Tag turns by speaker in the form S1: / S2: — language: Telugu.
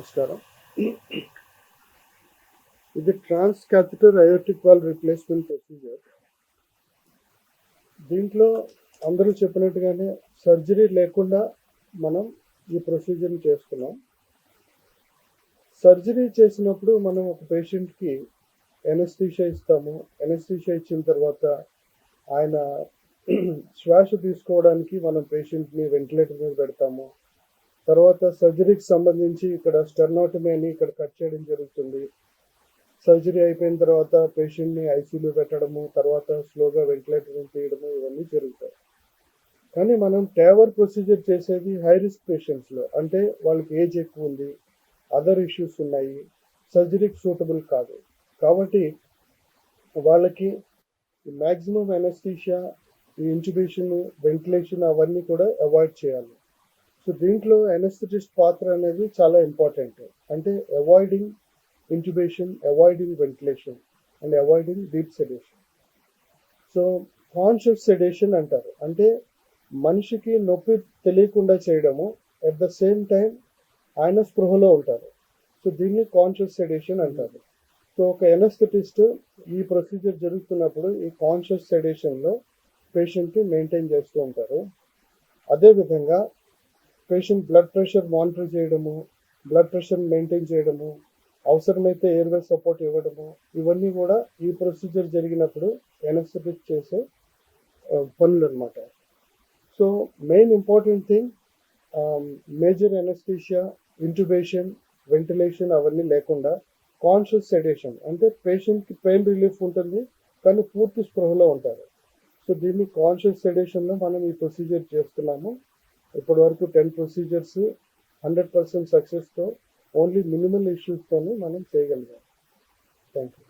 S1: నమస్కారం. ఇది trans catheter aortic valve replacement procedure. దీంట్లో అందరూ చెప్పినట్టుగానే సర్జరీ లేకుండా మనం ఈ ప్రొసీజర్ని చేసుకున్నాం. సర్జరీ చేసినప్పుడు మనం ఒక పేషెంట్కి ఎనస్థీషియా ఇస్తాము. ఎనస్థీషియా ఇచ్చిన తర్వాత ఆయన శ్వాస తీసుకోవడానికి మనం పేషెంట్ని వెంటిలేటర్ మీద పెడతాము. తర్వాత సర్జరీకి సంబంధించి ఇక్కడ స్టెర్నోటమీ అని ఇక్కడ కట్ చేయడం జరుగుతుంది. సర్జరీ అయిపోయిన తర్వాత పేషెంట్ని ఐసీయూలో పెట్టడము, తర్వాత స్లోగా వెంటిలేటర్ తీయడము, ఇవన్నీ జరుగుతాయి. కానీ మనం టేవర్ ప్రొసీజర్ చేసేది హై రిస్క్ పేషెంట్స్లో, అంటే వాళ్ళకి ఏజ్ ఎక్కువ ఉంది, అదర్ ఇష్యూస్ ఉన్నాయి, సర్జరీకి సూటబుల్ కాదు. కాబట్టి వాళ్ళకి మ్యాక్సిమం ఎనస్థీషియా, ఈ ఇంట్యుబేషన్, వెంటిలేషన్ అవన్నీ కూడా అవాయిడ్ చేయాలి. సో దీంట్లో ఎనస్థెటిస్ట్ పాత్ర అనేది చాలా ఇంపార్టెంట్. అంటే avoiding intubation, avoiding ventilation and avoiding deep sedation. So conscious sedation అంటారు, అంటే మనిషికి నొప్పి తెలియకుండా చేయడము, అట్ ద సేమ్ టైం ఆయన స్పృహలో ఉంటారు. సో దీన్ని కాన్షియస్ సెడేషన్ అంటారు. సో ఒక ఎనస్థెటిస్ట్ ఈ ప్రొసీజర్ జరుగుతున్నప్పుడు ఈ కాన్షియస్ సెడేషన్లో పేషెంట్ని మెయింటైన్ చేస్తూ ఉంటారు. అదేవిధంగా పేషెంట్ బ్లడ్ ప్రెషర్ మానిటర్ చేయడము, బ్లడ్ ప్రెషర్ మెయింటైన్ చేయడము, అవసరమైతే ఎయిర్వే సపోర్ట్ ఇవ్వడము, ఇవన్నీ కూడా ఈ ప్రొసీజర్ జరిగినప్పుడు ఎనస్థెటిస్ట్ చేసే పనులు అనమాట. So main important thing, major anaesthesia, intubation, ventilation అవన్నీ లేకుండా కాన్షియస్ సెడేషన్, అంటే పేషెంట్కి పెయిన్ రిలీఫ్ ఉంటుంది కానీ పూర్తి స్పృహలో ఉంటారు. సో దీన్ని కాన్షియస్ సెడేషన్లో మనం ఈ ప్రొసీజర్ చేస్తున్నాము. ఇప్పటి వరకు 10 ప్రొసీజర్స్ 100% సక్సెస్తో, ఓన్లీ మినిమల్ ఇష్యూస్తోనే మనం చేయగలిగాం. Thank you.